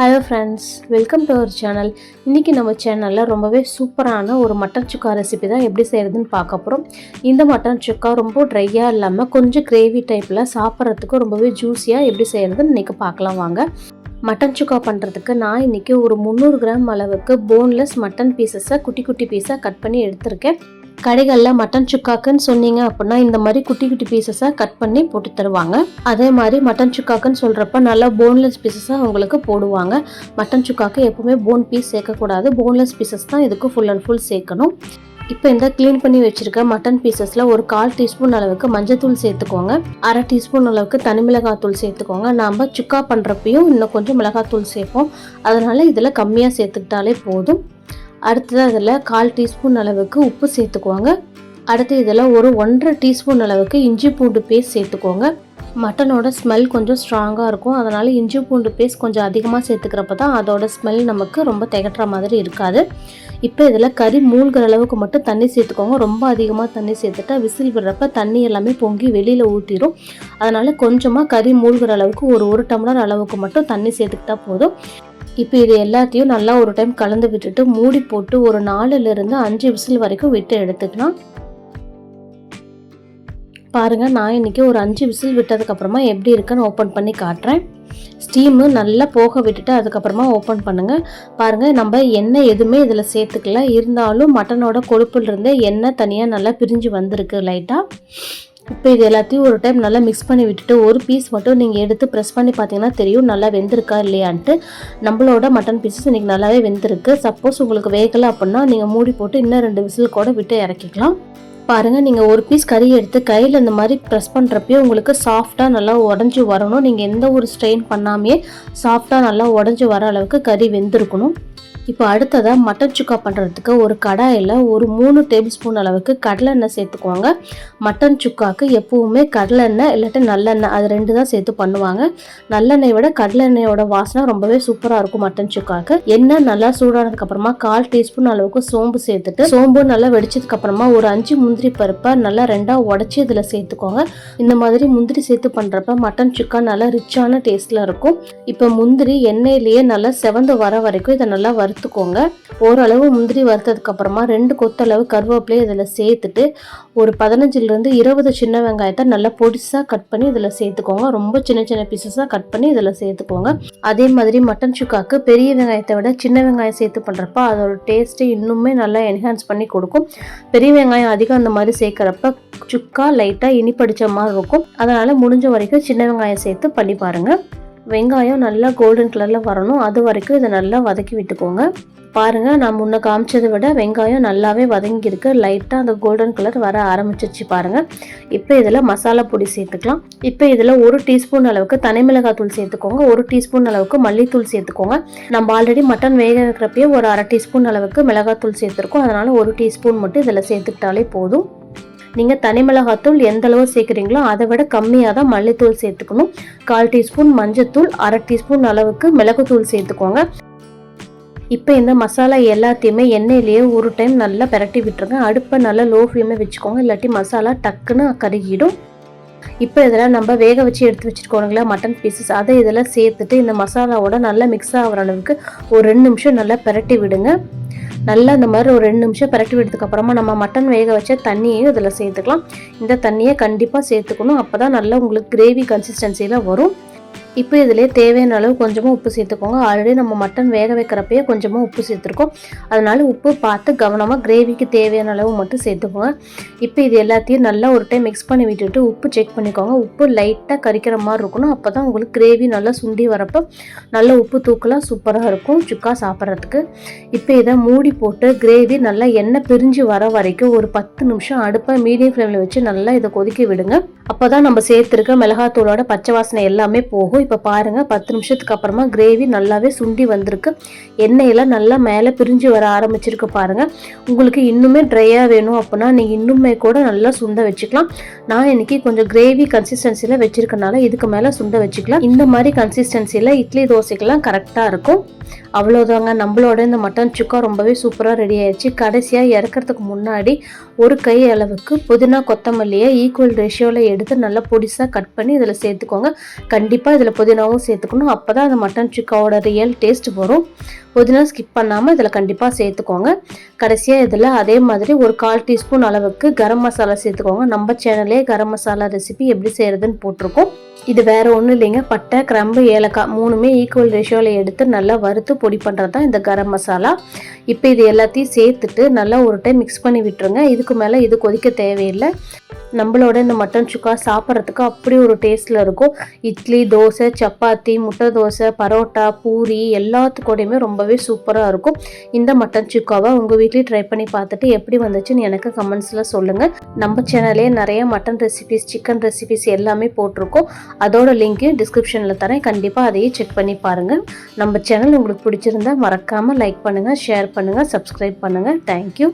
Hello friends, welcome to our channel. இன்றைக்கி நம்ம சேனலில் ரொம்பவே சூப்பரான ஒரு மட்டன் சுக்கா ரெசிபி தான் எப்படி செய்கிறதுன்னு பார்க்க போகிறோம். இந்த மட்டன் சுக்கா ரொம்ப ட்ரையாக இல்லாமல் கொஞ்சம் கிரேவி டைப்பில் சாப்பிட்றதுக்கு ரொம்பவே ஜூஸியாக எப்படி செய்கிறதுன்னு இன்றைக்கி பார்க்கலாம் வாங்க. மட்டன் சுக்கா பண்ணுறதுக்கு நான் இன்றைக்கி ஒரு 300 கிராம் அளவுக்கு போன்லெஸ் மட்டன் பீசஸை குட்டி குட்டி பீஸாக கட் பண்ணி எடுத்திருக்கேன். கடைகளில் மட்டன் சுக்காக்குன்னு சொன்னீங்க அப்படின்னா இந்த மாதிரி குட்டி குட்டி பீசஸாக கட் பண்ணி போட்டு தருவாங்க. அதே மாதிரி மட்டன் சுக்காக்குன்னு சொல்கிறப்ப நல்லா போன்லெஸ் பீசஸாக உங்களுக்கு போடுவாங்க. மட்டன் சுக்காக்கு எப்பவுமே போன் பீஸ் சேர்க்கக்கூடாது, போன்லெஸ் பீசஸ் தான் இதுக்கு ஃபுல் அண்ட் ஃபுல் சேர்க்கணும். இப்போ இந்த க்ளீன் பண்ணி வச்சுருக்க மட்டன் பீசஸில் ஒரு 1/4 டீஸ்பூன் அளவுக்கு மஞ்சத்தூள் சேர்த்துக்கோங்க, 1/2 டீஸ்பூன் அளவுக்கு தனி மிளகாத்தூள் சேர்த்துக்கோங்க. நாம் சுக்கா பண்ணுறப்பையும் இன்னும் கொஞ்சம் மிளகாத்தூள் சேர்ப்போம், அதனால் இதில் கம்மியாக சேர்த்துக்கிட்டாலே போதும். அடுத்தது அதில் 1/4 டீஸ்பூன் அளவுக்கு உப்பு சேர்த்துக்கோங்க. அடுத்து இதில் ஒரு 1.5 டீஸ்பூன் அளவுக்கு இஞ்சி பூண்டு பேஸ்ட் சேர்த்துக்கோங்க. மட்டனோட ஸ்மெல் கொஞ்சம் ஸ்ட்ராங்காக இருக்கும், அதனால் இஞ்சி பூண்டு பேஸ்ட் கொஞ்சம் அதிகமாக சேர்த்துக்கிறப்ப தான் அதோட ஸ்மெல் நமக்கு ரொம்ப திகட்டுற மாதிரி இருக்காது. இப்போ இதில் கறி மூழ்கிற அளவுக்கு மட்டும் தண்ணி சேர்த்துக்கோங்க. ரொம்ப அதிகமாக தண்ணி சேர்த்துட்டா விசில் விடுறப்ப தண்ணி எல்லாமே பொங்கி வெளியில் ஊற்றிடும். அதனால் கொஞ்சமாக கறி மூழ்கிற அளவுக்கு ஒரு டம்ளர் அளவுக்கு மட்டும் தண்ணி சேர்த்துக்கிட்டா போதும். இப்போ இது எல்லாத்தையும் நல்லா ஒரு டைம் கலந்து விட்டுட்டு மூடி போட்டு ஒரு 4லிருந்து 5 விசில் வரைக்கும் விட்டு எடுத்துக்கலாம். பாருங்கள், நான் இன்றைக்கி ஒரு 5 விசில் விட்டதுக்கப்புறமா எப்படி இருக்குன்னு ஓப்பன் பண்ணி காட்டுறேன். ஸ்டீமு நல்லா போக விட்டுட்டு அதுக்கப்புறமா ஓப்பன் பண்ணுங்கள். பாருங்கள், நம்ம எண்ணெய் எதுவுமே இதில் சேர்த்துக்கல, இருந்தாலும் மட்டனோட கொழுப்புலேருந்து எண்ணெய் தனியாக நல்லா பிரிஞ்சு வந்திருக்கு லைட்டாக. இப்போ இது எல்லாத்தையும் ஒரு டைம் நல்லா மிக்ஸ் பண்ணி விட்டுட்டு ஒரு பீஸ் மட்டும் நீங்கள் எடுத்து ப்ரெஸ் பண்ணி பார்த்தீங்கன்னா தெரியும் நல்லா வெந்திருக்கா இல்லையான்ட்டு. நம்மளோட மட்டன் பீஸஸ் இன்றைக்கி நல்லாவே வெந்திருக்கு. சப்போஸ் உங்களுக்கு வேகலை அப்படின்னா நீங்கள் மூடி போட்டு இன்னும் 2 விசில் கூட விட்டு இறக்கிக்கலாம். பாருங்கள், நீங்கள் ஒரு பீஸ் கறி எடுத்து கையில் இந்த மாதிரி ப்ரெஸ் பண்ணுறப்பயே உங்களுக்கு சாஃப்டாக நல்லா உடஞ்சி வரணும். நீங்கள் எந்த ஒரு ஸ்ட்ரெயின் பண்ணாமையே சாஃப்டாக நல்லா உடஞ்சி வர அளவுக்கு கறி வெந்திருக்கணும். இப்போ அடுத்ததாக மட்டன் சுக்கா பண்ணுறதுக்கு ஒரு கடாயில் ஒரு 3 டேபிள் ஸ்பூன் அளவுக்கு கடலெண்ணெய் சேர்த்துக்குவாங்க. மட்டன் சுக்காவுக்கு எப்பவுமே கடலெண்ணெய் இல்லாட்டி நல்லெண்ணெய் அது 2 தான் சேர்த்து பண்ணுவாங்க. நல்லெண்ணெய் விட கடலெண்ணெயோட வாசனை ரொம்பவே சூப்பராக இருக்கும் மட்டன் சுக்காவுக்கு. எண்ணெய் நல்லா சூடானதுக்கப்புறமா 1/4 டீஸ்பூன் அளவுக்கு சோம்பு சேர்த்துட்டு சோம்பு நல்லா வெடிச்சதுக்கப்புறமா ஒரு 5 முந்திரி பருப்பை நல்லா 2ஆக உடச்சி இதில் சேர்த்துக்கோங்க. இந்த மாதிரி முந்திரி சேர்த்து பண்ணுறப்ப மட்டன் சுக்கா நல்லா ரிச்சான டேஸ்ட்டில் இருக்கும். இப்போ முந்திரி எண்ணெயிலேயே நல்லா செவந்து வர வரைக்கும் இதை நல்லா வறுத்துக்கோங்க. ஓரளவு முந்திரி வறுத்ததுக்கு அப்புறமா 2 கொத்தளவு கருவேப்பிலையை இதில் சேர்த்துட்டு ஒரு 15லிருந்து 20 சின்ன வெங்காயத்தை நல்லா பொடிசாக கட் பண்ணி இதில் சேர்த்துக்கோங்க. ரொம்ப சின்ன சின்ன பீசஸாக கட் பண்ணி இதில் சேர்த்துக்கோங்க. அதே மாதிரி மட்டன் சுக்காக்கு பெரிய வெங்காயத்தை விட சின்ன வெங்காயம் சேர்த்து பண்ணுறப்ப அதோட டேஸ்ட்டு இன்னுமே நல்லா என்ஹான்ஸ் பண்ணி கொடுக்கும். பெரிய வெங்காயம் அதிகம் அந்த மாதிரி சேர்க்குறப்ப சுக்கா லைட்டாக இனிப்படிச்ச மாதிரி இருக்கும். அதனால் முடிஞ்ச வரைக்கும் சின்ன வெங்காயம் சேர்த்து பண்ணி பாருங்கள். வெங்காயம் நல்லா கோல்டன் கலரில் வரணும், அது வரைக்கும் இதை நல்லா வதக்கி விட்டுக்கோங்க. பாருங்கள், நான் முன்ன காமிச்சதை விட வெங்காயம் நல்லாவே வதங்கியிருக்கு. லைட்டாக அந்த கோல்டன் கலர் வர ஆரம்பிச்சிருச்சு பாருங்கள். இப்போ இதில் மசாலா பொடி சேர்த்துக்கலாம். இப்போ இதில் 1 டீஸ்பூன் அளவுக்கு தனி மிளகாத்தூள் சேர்த்துக்கோங்க, 1 டீஸ்பூன் அளவுக்கு மல்லித்தூள் சேர்த்துக்கோங்க. நம்ம ஆல்ரெடி மட்டன் வேக வைக்கிறப்பயே ஒரு 1/2 டீஸ்பூன் அளவுக்கு மிளகாத்தூள் சேர்த்துருக்கோம், அதனால் 1 டீஸ்பூன் மட்டும் இதில் சேர்த்துக்கிட்டாலே போதும். நீங்கள் தனி மிளகாத்தூள் எந்த அளவு சேர்க்குறீங்களோ அதை விட கம்மியாக தான் மல்லித்தூள் சேர்த்துக்கணும். 1/4 டீஸ்பூன் மஞ்சத்தூள், 1/2 டீஸ்பூன் அளவுக்கு மிளகுத்தூள் சேர்த்துக்கோங்க. இப்போ இந்த மசாலா எல்லாத்தையுமே எண்ணெயிலேயே ஒரு டைம் நல்லா பிரட்டி விட்டுருங்க. அடுப்பை நல்லா லோ ஃப்ளேமில் வச்சுக்கோங்க, இல்லாட்டி மசாலா டக்குன்னு கருகிடும். இப்போ இதில் நம்ம வேக வச்சு எடுத்து வச்சுருக்கோங்களா மட்டன் பீசஸ், அதை இதில் சேர்த்துட்டு இந்த மசாலாவோட நல்லா மிக்ஸ் ஆகிற அளவுக்கு ஒரு 2 நிமிஷம் நல்லா பிரட்டி விடுங்க. நல்லா இந்த மாதிரி ஒரு 2 நிமிஷம் பிரட்டி விட்டதுக்கப்புறமா நம்ம மட்டன் வேக வச்ச தண்ணியையும் இதில் சேர்த்துக்கலாம். இந்த தண்ணியை கண்டிப்பாக சேர்த்துக்கணும், அப்போ தான் நல்லா உங்களுக்கு கிரேவி கன்சிஸ்டன்சியில் வரும். இப்போ இதிலே தேவையான அளவு கொஞ்சமாக உப்பு சேர்த்துக்கோங்க. ஆல்ரெடி நம்ம மட்டன் வேக வைக்கிறப்பயே கொஞ்சமாக உப்பு சேர்த்துருக்கோம், அதனால உப்பு பார்த்து கவனமாக கிரேவிக்கு தேவையான அளவு மட்டும் சேர்த்துக்கோங்க. இப்போ இது எல்லாத்தையும் நல்லா ஒரு டைம் மிக்ஸ் பண்ணி விட்டுட்டு உப்பு செக் பண்ணிக்கோங்க. உப்பு லைட்டாக கரிக்கிற மாதிரி இருக்கணும், அப்போ தான் உங்களுக்கு கிரேவி நல்லா சுண்டி வரப்போ நல்ல உப்பு தூக்கலாக சூப்பராக இருக்கும் சுக்கா சாப்பிட்றதுக்கு. இப்போ இதை மூடி போட்டு கிரேவி நல்லா எண்ணெய் பிரிஞ்சு வர வரைக்கும் ஒரு 10 நிமிஷம் அடுப்பை மீடியம் ஃப்ளேமில் வச்சு நல்லா இதை கொதிக்க விடுங்க. அப்போ தான் நம்ம சேர்த்துருக்க மிளகாத்தூளோட பச்சை வாசனை எல்லாமே போகும். இப்போ பாருங்கள், 10 நிமிஷத்துக்கு அப்புறமா கிரேவி நல்லாவே சுண்டி வந்திருக்கு. எண்ணெயெல்லாம் நல்லா மேலே பிரிஞ்சு வர ஆரம்பிச்சிருக்கு பாருங்கள். உங்களுக்கு இன்னுமே ட்ரையாக வேணும் அப்படின்னா நீங்கள் இன்னுமே கூட நல்லா சுண்ட வச்சுக்கலாம். நான் இன்றைக்கி கொஞ்சம் கிரேவி கன்சிஸ்டன்சியில் வச்சுருக்கனால இதுக்கு மேலே சுண்ட வச்சுக்கலாம். இந்த மாதிரி கன்சிஸ்டன்சியில் இட்லி தோசைக்கெல்லாம் கரெக்டாக இருக்கும். அவ்வளோதாங்க, நம்மளோட இந்த மட்டன் சுக்கா ரொம்பவே சூப்பராக ரெடி ஆயிடுச்சு. கடைசியாக இறக்கிறதுக்கு முன்னாடி ஒரு கை அளவுக்கு புதினா கொத்தமல்லியை ஈக்குவல் ரேஷியோவில் எடுத்து நல்லா பொடிசாக கட் பண்ணி இதில் சேர்த்துக்கோங்க. கண்டிப்பாக இதில் இதில் புதினாவும் சேர்த்துக்கணும். அப்போ தான் அந்த மட்டன் சுக்காவோட ரியல் டேஸ்ட் வரும். புதினா ஸ்கிப் பண்ணாமல் இதில் கண்டிப்பாக சேர்த்துக்கோங்க. கடைசியாக இதில் அதே மாதிரி ஒரு 1/4 டீஸ்பூன் அளவுக்கு கரம் மசாலா சேர்த்துக்கோங்க. நம்ம சேனல்லே கரம் மசாலா ரெசிபி எப்படி செய்கிறதுன்னு போட்டிருக்கோம். இது வேறு ஒன்றும் இல்லைங்க, பட்டை, கிராம்பு, ஏலக்காய் 3மே ஈக்குவல் ரேஷியோவில் எடுத்து நல்லா வறுத்து பொடி பண்ணுறது தான் இந்த கரம் மசாலா. இப்போ இது எல்லாத்தையும் சேர்த்துட்டு நல்லா ஒரு டைம் மிக்ஸ் பண்ணி விட்டுருங்க. இதுக்கு மேலே இது கொதிக்க தேவையில்லை. நம்மளோட இந்த மட்டன் சுக்கா சாப்பிட்றதுக்கு அப்படி ஒரு டேஸ்ட்டில் இருக்கும். இட்லி, தோசை, சப்பாத்தி, முட்டை தோசை, பரோட்டா, பூரி எல்லாத்துக்கூடையுமே ரொம்பவே சூப்பராக இருக்கும். இந்த மட்டன் சுக்காவை உங்கள் வீட்லேயும் ட்ரை பண்ணி பார்த்துட்டு எப்படி வந்துச்சுன்னு எனக்கு கமெண்ட்ஸில் சொல்லுங்கள். நம்ம சேனல்லே நிறைய மட்டன் ரெசிபிஸ், சிக்கன் ரெசிபிஸ் எல்லாமே போட்டிருக்கோம். அதோட லிங்க்கு டிஸ்கிரிப்ஷனில் தரேன். கண்டிப்பாக அதையே செக் பண்ணி பாருங்கள். நம்ம சேனல் உங்களுக்கு பிடிச்சிருந்தா மறக்காமல் லைக் பண்ணுங்கள், ஷேர் பண்ணுங்கள், சப்ஸ்கிரைப் பண்ணுங்கள். தேங்க்யூ.